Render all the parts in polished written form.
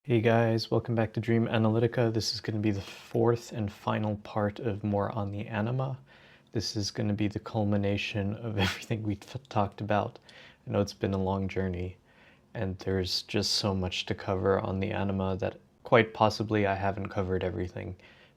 Hey guys, welcome back to Dream Analytica. This is going to be the fourth and final part of more on the anima. This is going to be the culmination of everything we talked about. I know it's been a long journey, and there's just so much to cover on the anima that quite possibly I haven't covered everything.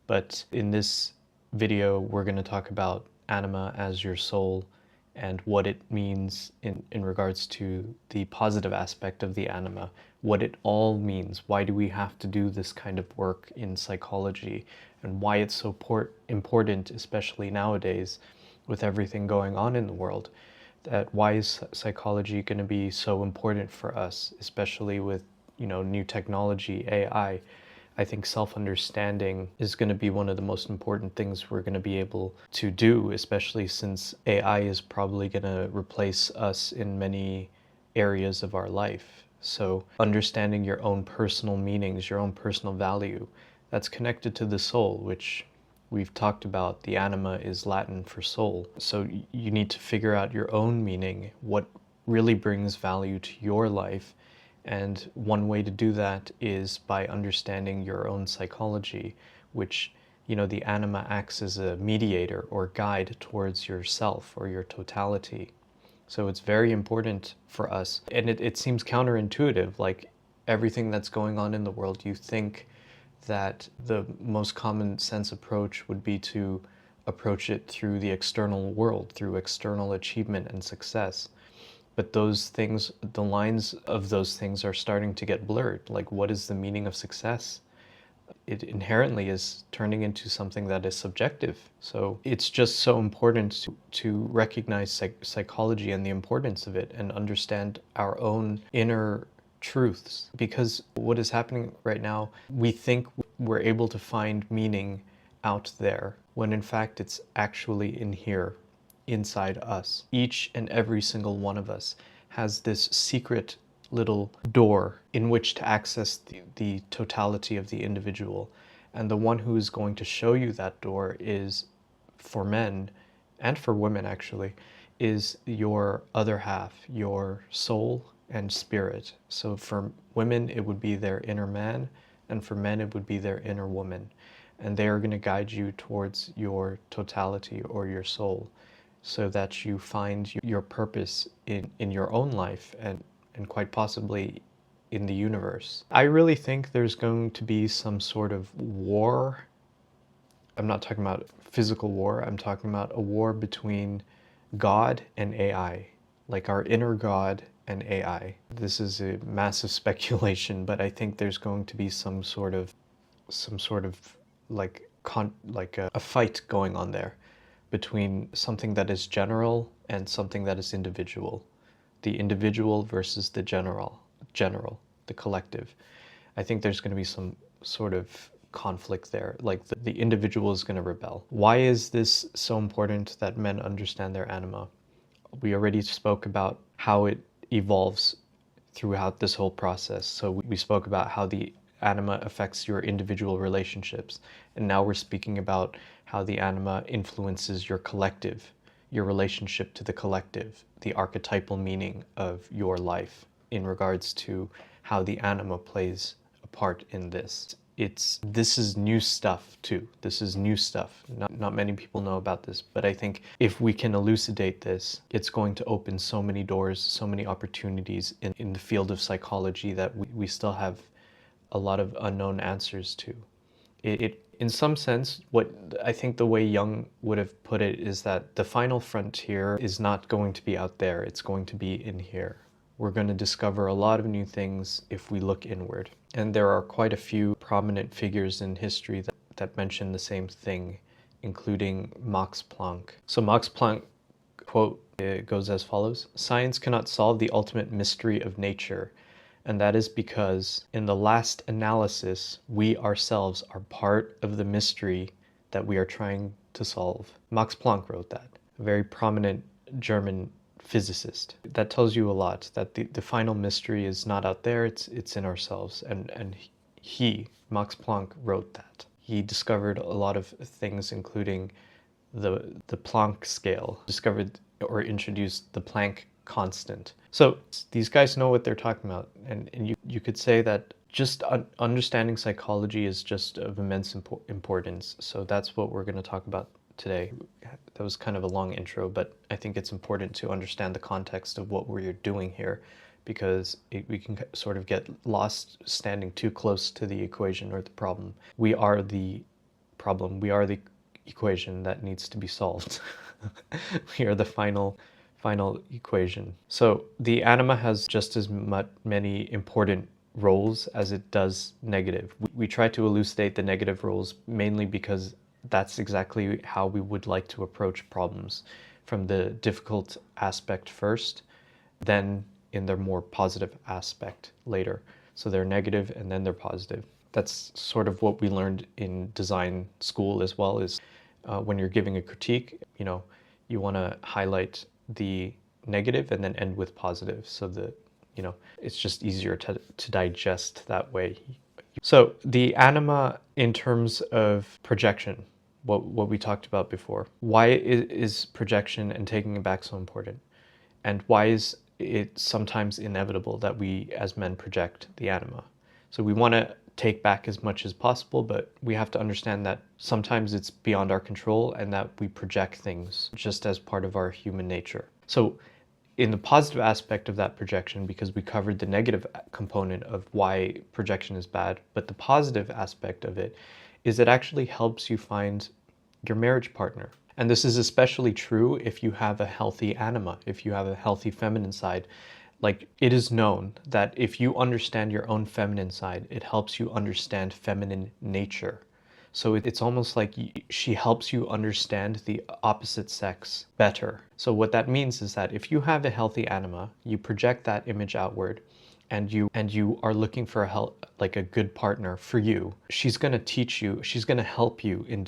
But in this video, we're going to talk about anima as your soul and what it means in regards to the positive aspect of the anima, what it all means, why do we have to do this kind of work in psychology, and why it's so important, especially nowadays with everything going on in the world. That why is psychology going to be so important for us, especially with new technology, AI. I think self-understanding is going to be one of the most important things we're going to be able to do, especially since AI is probably going to replace us in many areas of our life. So understanding your own personal meanings, your own personal value, that's connected to the soul, which we've talked about. The anima is Latin for soul. So you need to figure out your own meaning, what really brings value to your life. And one way to do that is by understanding your own psychology, which, the anima acts as a mediator or guide towards yourself or your totality. So it's very important for us. And it seems counterintuitive, like everything that's going on in the world, you think that the most common sense approach would be to approach it through the external world, through external achievement and success. But those things, the lines of those things are starting to get blurred. Like, what is the meaning of success? It inherently is turning into something that is subjective. So it's just so important to recognize psychology and the importance of it and understand our own inner truths. Because what is happening right now, we think we're able to find meaning out there, when in fact it's actually in here, inside us. Each and every single one of us has this secret little door in which to access the totality of the individual. And the one who is going to show you that door is, for men and for women actually, is your other half, your soul and spirit. So for women, it would be their inner man, and for men, it would be their inner woman. And they are going to guide you towards your totality or your soul, so that you find your purpose in your own life and quite possibly in the universe. I really think there's going to be some sort of war. I'm not talking about physical war, I'm talking about a war between God and AI, like our inner God and AI. This is a massive speculation, but I think there's going to be some sort of like a fight going on there between something that is general and something that is individual. The individual versus the general, the collective. I think there's going to be some sort of conflict there, like the individual is going to rebel. Why is this so important that men understand their anima? We already spoke about how it evolves throughout this whole process. So we spoke about how the anima affects your individual relationships. And now we're speaking about how the anima influences your collective, your relationship to the collective, the archetypal meaning of your life in regards to how the anima plays a part in this. This is new stuff too. This is new stuff. Not many people know about this, but I think if we can elucidate this, it's going to open so many doors, so many opportunities in the field of psychology that we still have a lot of unknown answers to. It in some sense, what I think the way Jung would have put it is that the final frontier is not going to be out there, it's going to be in here. We're going to discover a lot of new things if we look inward. And there are quite a few prominent figures in history that mention the same thing, including Max Planck. So Max Planck quote goes as follows: "Science cannot solve the ultimate mystery of nature, and that is because, in the last analysis, we ourselves are part of the mystery that we are trying to solve." Max Planck wrote that, a very prominent German physicist. That tells you a lot, that the final mystery is not out there, it's in ourselves. And Max Planck, wrote that. He discovered a lot of things, including the Planck scale, discovered or introduced the Planck constant. So these guys know what they're talking about, and you could say that just understanding psychology is just of immense importance. So that's what we're going to talk about today. That was kind of a long intro, but I think it's important to understand the context of what we're doing here, because we can sort of get lost standing too close to the equation or the problem. We are the problem. We are the equation that needs to be solved. We are the final equation. So the anima has just as many important roles as it does negative. We try to elucidate the negative roles mainly because that's exactly how we would like to approach problems, from the difficult aspect first, then in their more positive aspect later. So they're negative and then they're positive. That's sort of what we learned in design school as well, is when you're giving a critique, you want to highlight the negative and then end with positive, so that it's just easier to digest that way. So the anima, in terms of projection, what we talked about before, why is projection and taking it back so important, and why is it sometimes inevitable that we as men project the anima? So we want to take back as much as possible, but we have to understand that sometimes it's beyond our control and that we project things just as part of our human nature. So in the positive aspect of that projection, because we covered the negative component of why projection is bad, but the positive aspect of it is it actually helps you find your marriage partner. And this is especially true if you have a healthy anima, if you have a healthy feminine side. Like, it is known that if you understand your own feminine side, it helps you understand feminine nature. So it's almost like she helps you understand the opposite sex better. So what that means is that if you have a healthy anima, you project that image outward, and you are looking for a good partner for you, she's going to teach you, she's going to help you in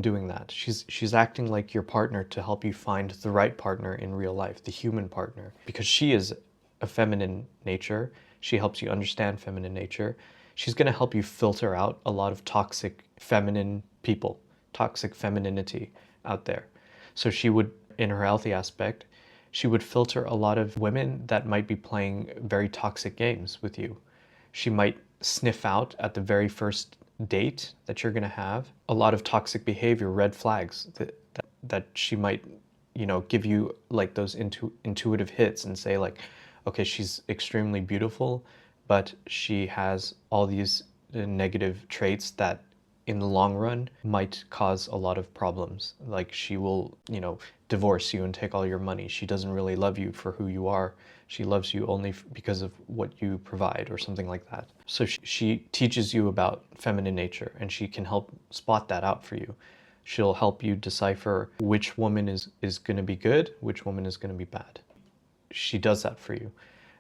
doing that. She's acting like your partner to help you find the right partner in real life, the human partner, because she is a feminine nature. She helps you understand feminine nature. She's going to help you filter out a lot of toxic feminine people, toxic femininity out there. So she would, in her healthy aspect, she would filter a lot of women that might be playing very toxic games with you. She might sniff out at the very first date that you're going to have a lot of toxic behavior, red flags that she might, give you like those intuitive hits and say like, okay, she's extremely beautiful, but she has all these negative traits that in the long run might cause a lot of problems. Like, she will, divorce you and take all your money. She doesn't really love you for who you are. She loves you only because of what you provide, or something like that. So she teaches you about feminine nature, and she can help spot that out for you. She'll help you decipher which woman is going to be good, which woman is going to be bad. She does that for you.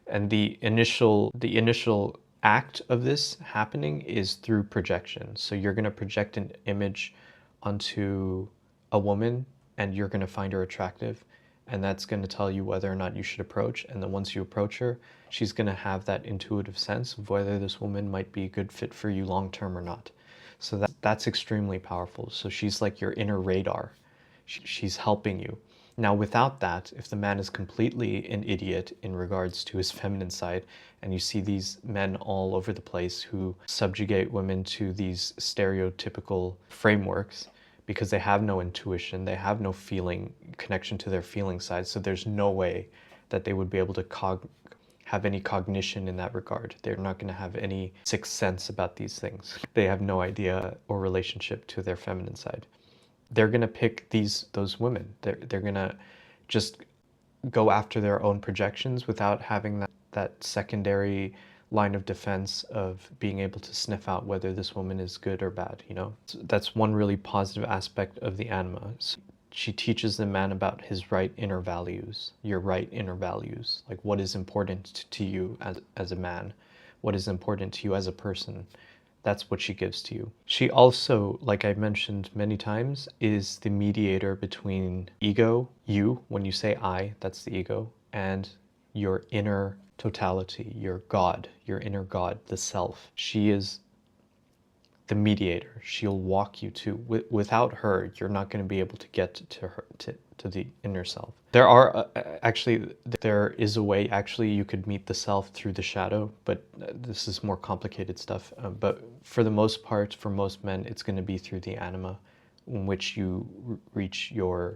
And the initial act of this happening is through projection. So you're going to project an image onto a woman, and you're going to find her attractive, and that's going to tell you whether or not you should approach. And then once you approach her, she's going to have that intuitive sense of whether this woman might be a good fit for you long term or not. So that's extremely powerful. So she's like your inner radar. She's helping you. Now, without that, if the man is completely an idiot in regards to his feminine side, and you see these men all over the place who subjugate women to these stereotypical frameworks because they have no intuition, they have no feeling connection to their feeling side, so there's no way that they would be able to have any cognition in that regard. They're not going to have any sixth sense about these things. They have no idea or relationship to their feminine side. They're going to pick those women. They're going to just go after their own projections without having that secondary line of defense of being able to sniff out whether this woman is good or bad, So that's one really positive aspect of the anima. So she teaches the man about his right inner values, your right inner values, like what is important to you as a man, what is important to you as a person. That's what she gives to you. She also, like I mentioned many times, is the mediator between ego, you, when you say I, that's the ego, and your inner totality, your God, your inner God, the self. She is the mediator. She'll walk you to. Without her, you're not going to be able to get to her, to to the inner self. There are there is a way actually you could meet the self through the shadow, but this is more complicated stuff. But for the most part, for most men, it's going to be through the anima, in which you reach your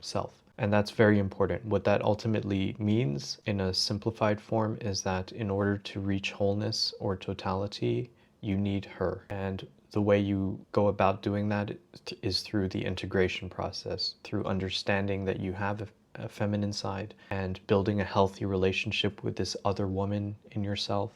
self. And that's very important. What that ultimately means in a simplified form is that in order to reach wholeness or totality, you need her. And the way you go about doing that is through the integration process, through understanding that you have a feminine side and building a healthy relationship with this other woman in yourself,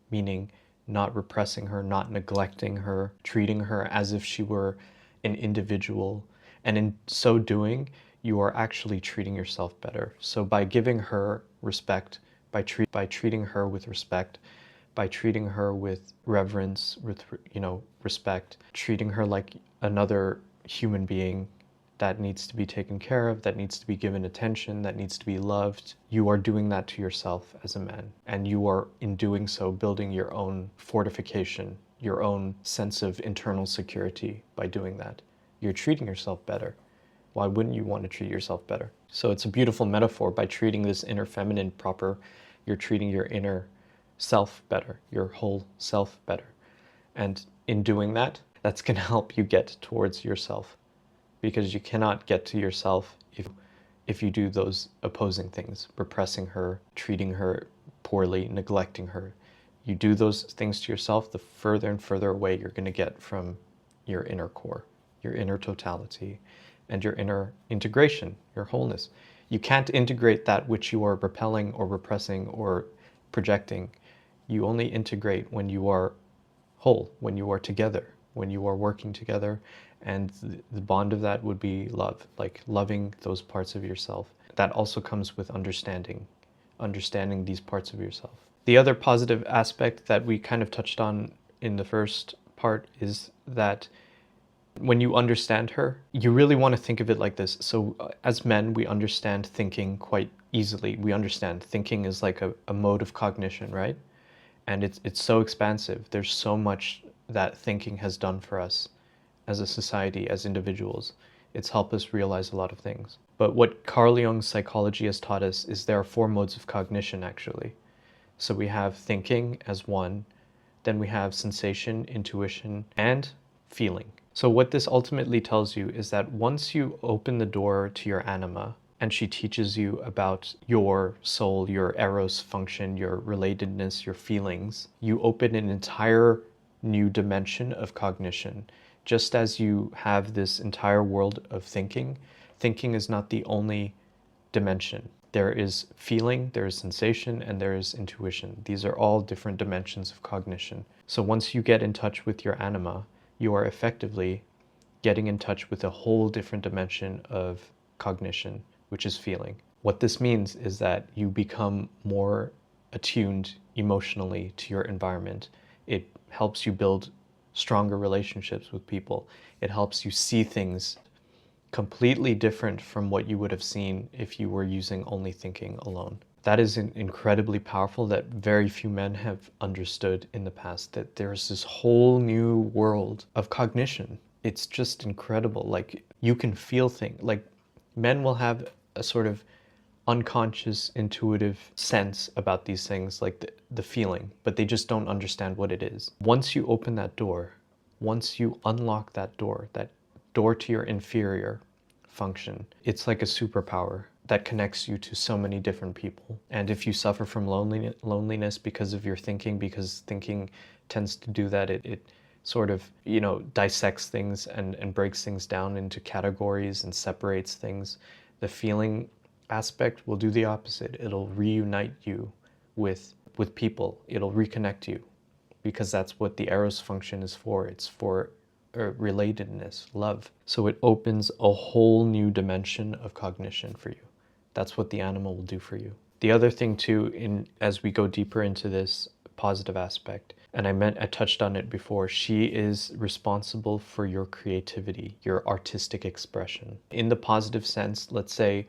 meaning not repressing her, not neglecting her, treating her as if she were an individual. And in so doing, you are actually treating yourself better. So by giving her respect, by treating her with respect, by treating her with reverence, with respect, treating her like another human being that needs to be taken care of, that needs to be given attention, that needs to be loved, you are doing that to yourself as a man. And you are, in doing so, building your own fortification, your own sense of internal security by doing that. You're treating yourself better. Why wouldn't you want to treat yourself better? So it's a beautiful metaphor. By treating this inner feminine proper, you're treating your inner self better, your whole self better. And in doing that, that's going to help you get towards yourself, because you cannot get to yourself if you do those opposing things, repressing her, treating her poorly, neglecting her. You do those things to yourself, the further and further away you're going to get from your inner core, your inner totality, and your inner integration, your wholeness. You can't integrate that which you are repelling or repressing or projecting. You only integrate when you are whole, when you are together, when you are working together. And the bond of that would be love, like loving those parts of yourself. That also comes with understanding these parts of yourself. The other positive aspect that we kind of touched on in the first part is that when you understand her, you really want to think of it like this. So as men, we understand thinking quite easily. We understand thinking is like a mode of cognition, right? And it's so expansive. There's so much that thinking has done for us as a society, as individuals. It's helped us realize a lot of things. But what Carl Jung's psychology has taught us is there are 4 modes of cognition, actually. So we have thinking as one, then we have sensation, intuition, and feeling. So what this ultimately tells you is that once you open the door to your anima, and she teaches you about your soul, your eros function, your relatedness, your feelings, you open an entire new dimension of cognition. Just as you have this entire world of thinking, thinking is not the only dimension. There is feeling, there is sensation, and there is intuition. These are all different dimensions of cognition. So once you get in touch with your anima, you are effectively getting in touch with a whole different dimension of cognition, which is feeling. What this means is that you become more attuned emotionally to your environment. It helps you build stronger relationships with people. It helps you see things completely different from what you would have seen if you were using only thinking alone. That is incredibly powerful, that very few men have understood in the past, that there's this whole new world of cognition. It's just incredible. Like, you can feel things. Like, men will have a sort of unconscious, intuitive sense about these things, like the feeling, but they just don't understand what it is. Once you open that door, once you unlock that door to your inferior function, it's like a superpower that connects you to so many different people. And if you suffer from loneliness because of your thinking, because thinking tends to do that, it sort of, dissects things and breaks things down into categories and separates things. The feeling aspect will do the opposite. It'll reunite you with people. It'll reconnect you, because that's what the eros function is for. It's for relatedness, love. So it opens a whole new dimension of cognition for you. That's what the animal will do for you. The other thing too, as we go deeper into this positive aspect, and I touched on it before, she is responsible for your creativity, your artistic expression. In the positive sense, let's say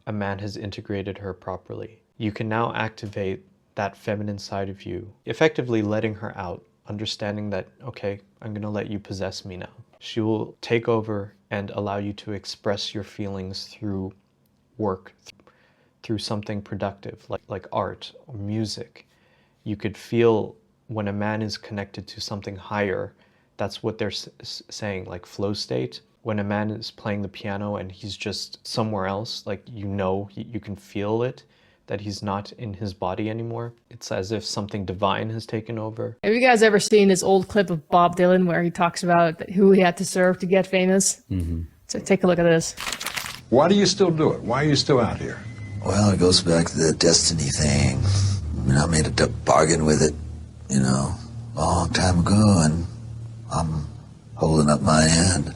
a man has integrated her properly. You can now activate that feminine side of you, effectively letting her out, understanding that, okay, I'm going to let you possess me now. She will take over and allow you to express your feelings through work, through something productive, like art or music. You could feel when a man is connected to something higher, that's what they're saying, like flow state. When a man is playing the piano and he's just somewhere else, like you can feel it, that he's not in his body anymore. It's as if something divine has taken over. Have you guys ever seen this old clip of Bob Dylan where he talks about who he had to serve to get famous? So take a look at this. Why do you still do it? Why are you still out here? Well, it goes back to the destiny thing. I mean, I made a bargain with it, you know, a long time ago, and I'm holding up my end.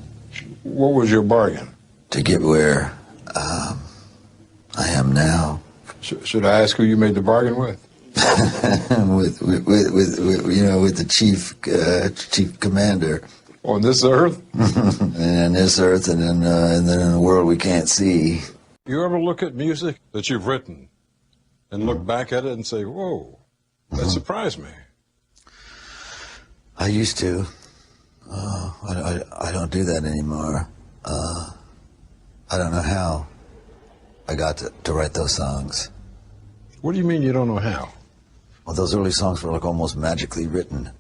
What was your bargain? To get where I am now. Should I ask who you made the bargain with? with you know, with the chief commander. On this earth? And this earth, and then in the world we can't see. You ever look at music that you've written and look back at it and say, whoa, that surprised me? I used to. I don't do that anymore. I don't know how I got to write those songs. What do you mean you don't know how? Well, those early songs were like almost magically written.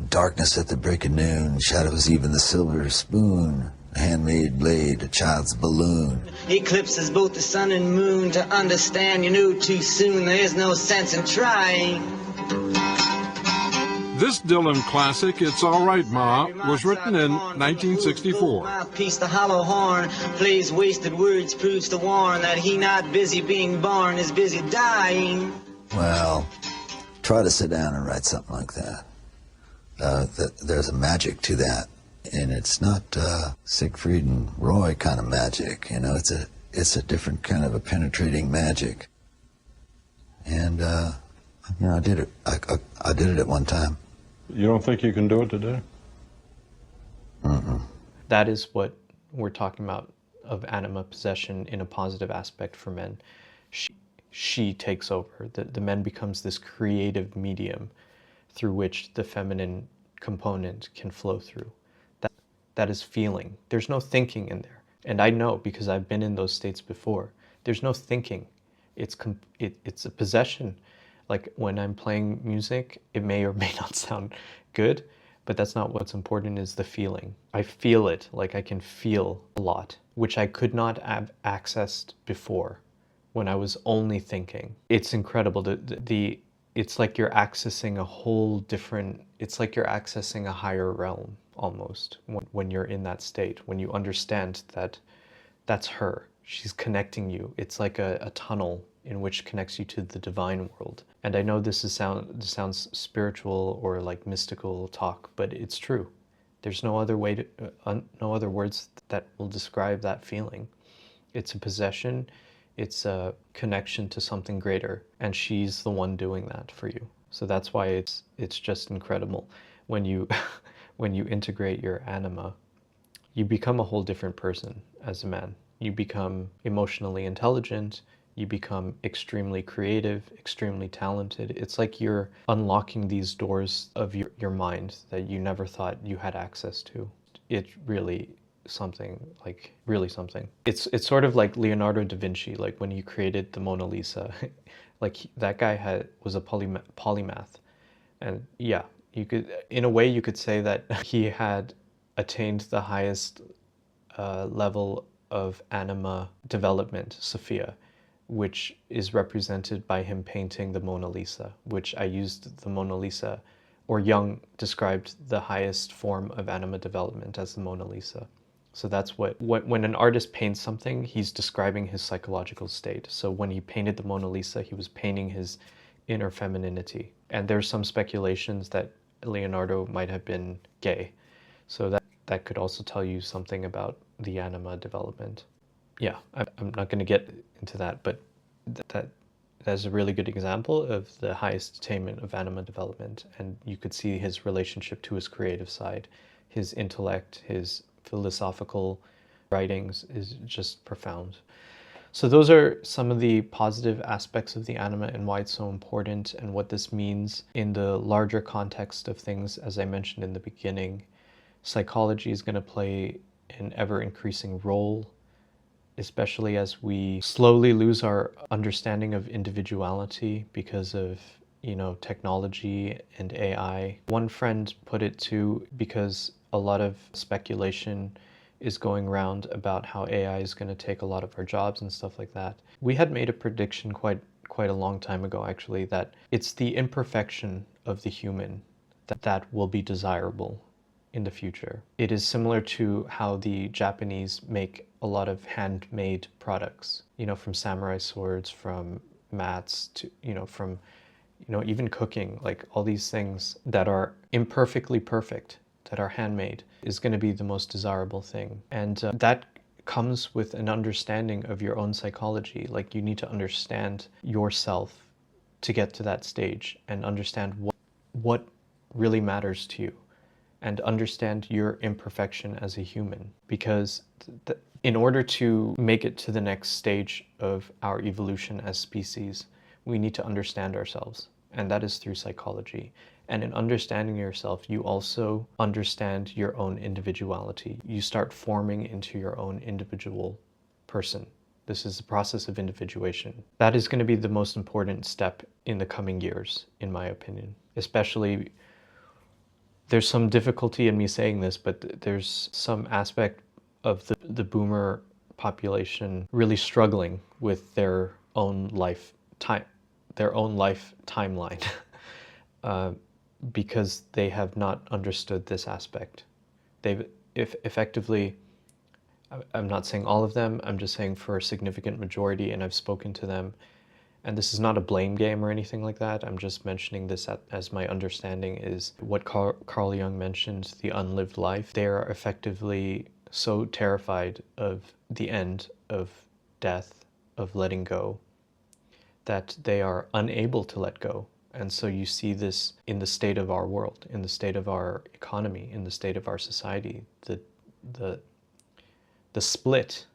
Darkness at the break of noon, shadows even the silver spoon, a handmade blade, a child's balloon. Eclipses both the sun and moon. To understand you knew too soon. There is no sense in trying. This Dylan classic, It's All Right, Ma, was written in 1964. Mouthpiece, the hollow horn, plays wasted words, proves to warn that he not busy being born, is busy dying. Well, try to sit down and write something like that. There's a magic to that, and it's not Siegfried and Roy kind of magic. You know, it's a different kind of a penetrating magic. And you know, I did it. I did it at one time. You don't think you can do it today? That is what we're talking about of anima possession in a positive aspect for men. She takes over. The men becomes this creative medium through which the feminine component can flow through. That is feeling. There's no thinking in there. And I know because I've been in those states before. There's no thinking. It's a possession. Like when I'm playing music, it may or may not sound good, but that's not what's important, is the feeling. I feel it, like I can feel a lot, which I could not have accessed before when I was only thinking. It's incredible. It's like you're accessing a whole different, it's like you're accessing a higher realm almost when you're in that state, when you understand that that's her. She's connecting you. It's like a tunnel in which connects you to the divine world. And I know this sounds spiritual or like mystical talk, but it's true. There's no other way to, no other words that will describe that feeling. It's a possession. It's a connection to something greater, and she's the one doing that for you. So that's why it's just incredible. When you when you integrate your anima, you become a whole different person as a man. You become emotionally intelligent, you become extremely creative, extremely talented. It's like you're unlocking these doors of your mind that you never thought you had access to. It's really something, like really something. It's sort of like Leonardo da Vinci, like when he created the Mona Lisa. Like that guy was a polymath. And yeah, you could, in a way you could say that he had attained the highest level of anima development, Sophia, which is represented by him painting the Mona Lisa, which I used the Mona Lisa, or Jung described the highest form of anima development as the Mona Lisa. So that's when an artist paints something, he's describing his psychological state. So when he painted the Mona Lisa, he was painting his inner femininity. And there's some speculations that Leonardo might have been gay. So that could also tell you something about the anima development. Yeah, I'm not going to get into that, but that's a really good example of the highest attainment of anima development. And you could see his relationship to his creative side, his intellect, his philosophical writings is just profound. So those are some of the positive aspects of the anima and why it's so important and what this means in the larger context of things, as I mentioned in the beginning. psychology is going to play an ever-increasing role, especially as we slowly lose our understanding of individuality because of, technology and AI. One friend put it too, because a lot of speculation is going around about how AI is going to take a lot of our jobs and stuff like that. We had made a prediction quite a long time ago, actually, that it's the imperfection of the human that will be desirable in the future. It is similar to how the Japanese make a lot of handmade products, from samurai swords, from mats to, from, even cooking, like all these things that are imperfectly perfect, that are handmade, is going to be the most desirable thing. And that comes with an understanding of your own psychology. Like, you need to understand yourself to get to that stage and understand what really matters to you, and understand your imperfection as a human. Because in order to make it to the next stage of our evolution as species, we need to understand ourselves, and that is through psychology. And in understanding yourself, you also understand your own individuality. You start forming into your own individual person. This is the process of individuation. That is going to be the most important step in the coming years, in my opinion. Especially, there's some difficulty in me saying this, but there's some aspect of the boomer population really struggling with their own life timeline, because they have not understood this aspect. Effectively, I'm not saying all of them, I'm just saying for a significant majority, and I've spoken to them. And this is not a blame game or anything like that. I'm just mentioning this as my understanding is what Carl Jung mentioned, the unlived life. They are effectively so terrified of the end, of death, of letting go, that they are unable to let go. And so you see this in the state of our world, in the state of our economy, in the state of our society, the split,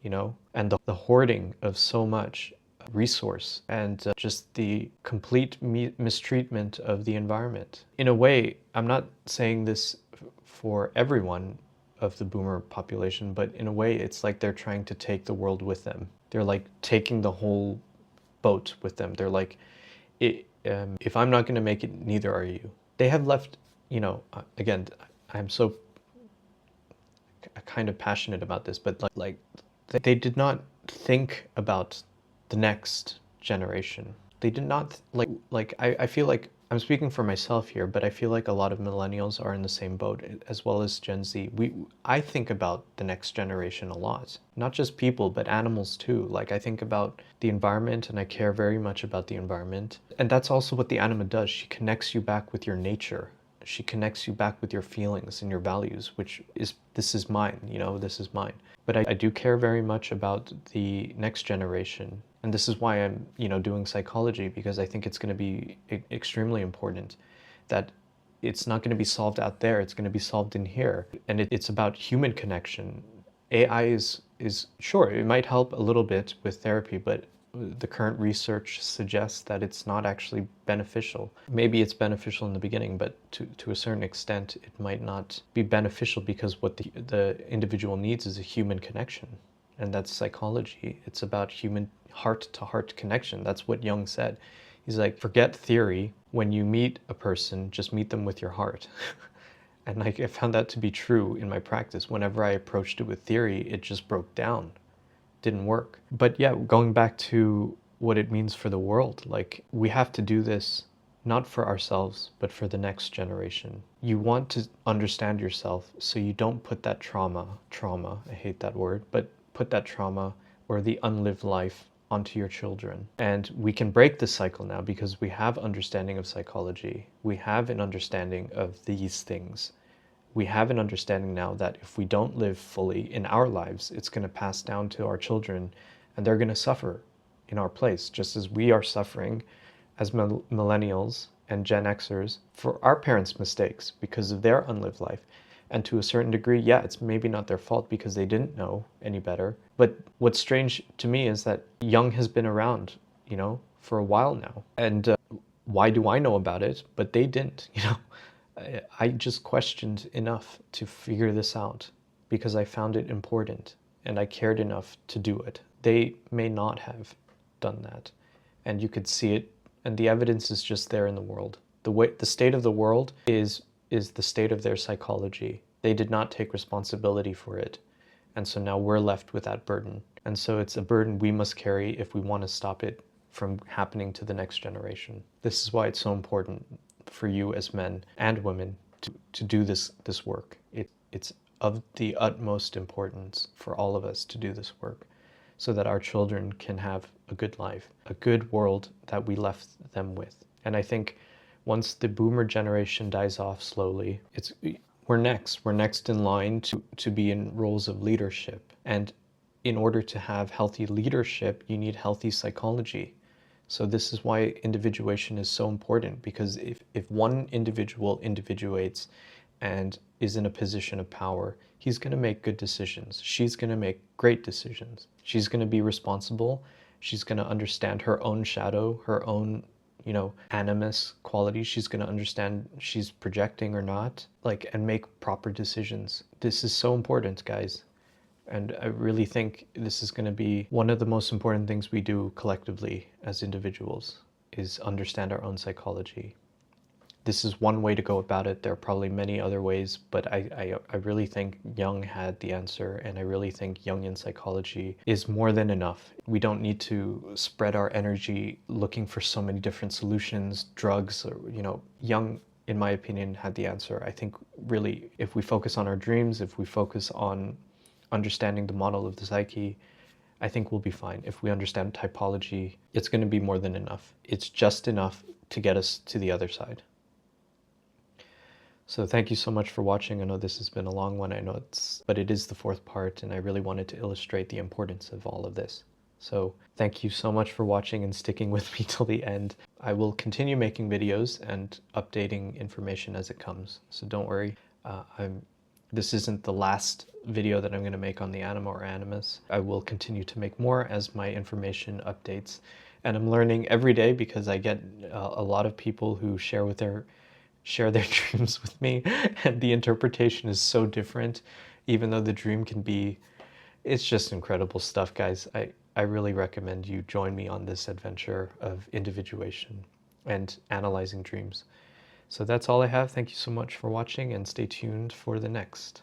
and the hoarding of so much resource, and just the complete mistreatment of the environment. In a way, I'm not saying this for everyone of the boomer population, but in a way, it's like they're trying to take the world with them. They're like taking the whole boat with them. They're like, if I'm not going to make it, neither are you. They have left, again, I'm so kind of passionate about this, but like they did not think about the next generation. They did not I feel like I'm speaking for myself here, but I feel like a lot of millennials are in the same boat, as well as Gen Z. I think about the next generation a lot, not just people, but animals too. Like, I think about the environment, and I care very much about the environment. And that's also what the anima does. She connects you back with your nature. She connects you back with your feelings and your values, which is, this is mine, this is mine. But I do care very much about the next generation. And this is why I'm, doing psychology, because I think it's going to be extremely important that it's not going to be solved out there, it's going to be solved in here. And it's about human connection. AI is sure, it might help a little bit with therapy, but the current research suggests that it's not actually beneficial. Maybe it's beneficial in the beginning, but to a certain extent, it might not be beneficial, because what the individual needs is a human connection. And that's psychology. It's about human heart-to-heart connection. That's what Jung said. He's like, forget theory. When you meet a person, just meet them with your heart. And I found that to be true in my practice. Whenever I approached it with theory, it just broke down. Didn't work. But yeah, going back to what it means for the world, like, we have to do this not for ourselves, but for the next generation. You want to understand yourself so you don't put that trauma, I hate that word, but put that trauma or the unlived life onto your children. And we can break this cycle now, because we have understanding of psychology. We have an understanding of these things. We have an understanding now that if we don't live fully in our lives, it's going to pass down to our children, and they're going to suffer in our place, just as we are suffering as millennials and Gen Xers for our parents' mistakes because of their unlived life. And to a certain degree, yeah, it's maybe not their fault because they didn't know any better. But what's strange to me is that Jung has been around, for a while now. And why do I know about it? But they didn't, I just questioned enough to figure this out because I found it important and I cared enough to do it. They may not have done that, and you could see it, and the evidence is just there in the world. The state of the world is the state of their psychology. They did not take responsibility for it, and so now we're left with that burden. And so it's a burden we must carry if we want to stop it from happening to the next generation. This is why it's so important for you as men and women to do this work. It's of the utmost importance for all of us to do this work so that our children can have a good life, a good world that we left them with. And I think once the boomer generation dies off slowly, we're next in line to be in roles of leadership. And in order to have healthy leadership, you need healthy psychology. So this is why individuation is so important, because if one individual individuates and is in a position of power, he's going to make good decisions. She's going to make great decisions. She's going to be responsible. She's going to understand her own shadow, her own, animus qualities. She's going to understand she's projecting or not, and make proper decisions. This is so important, guys. And I really think this is going to be one of the most important things we do collectively as individuals, is understand our own psychology. This is one way to go about it. There are probably many other ways, but I really think Jung had the answer, and I really think Jungian psychology is more than enough. We don't need to spread our energy looking for so many different solutions, drugs, or, Jung, in my opinion, had the answer. I think really, if we focus on our dreams, if we focus on understanding the model of the psyche, I think we'll be fine. If we understand typology, it's going to be more than enough. It's just enough to get us to the other side. So thank you so much for watching. I know this has been a long one, but it is the fourth part, and I really wanted to illustrate the importance of all of this. So thank you so much for watching and sticking with me till the end. I will continue making videos and updating information as it comes, so don't worry. This isn't the last video that I'm going to make on the anima or animus. I will continue to make more as my information updates. And I'm learning every day, because I get a lot of people who share their dreams with me, and the interpretation is so different, even though the dream can be, it's just incredible stuff, guys. I really recommend you join me on this adventure of individuation and analyzing dreams. So that's all I have. Thank you so much for watching, and stay tuned for the next.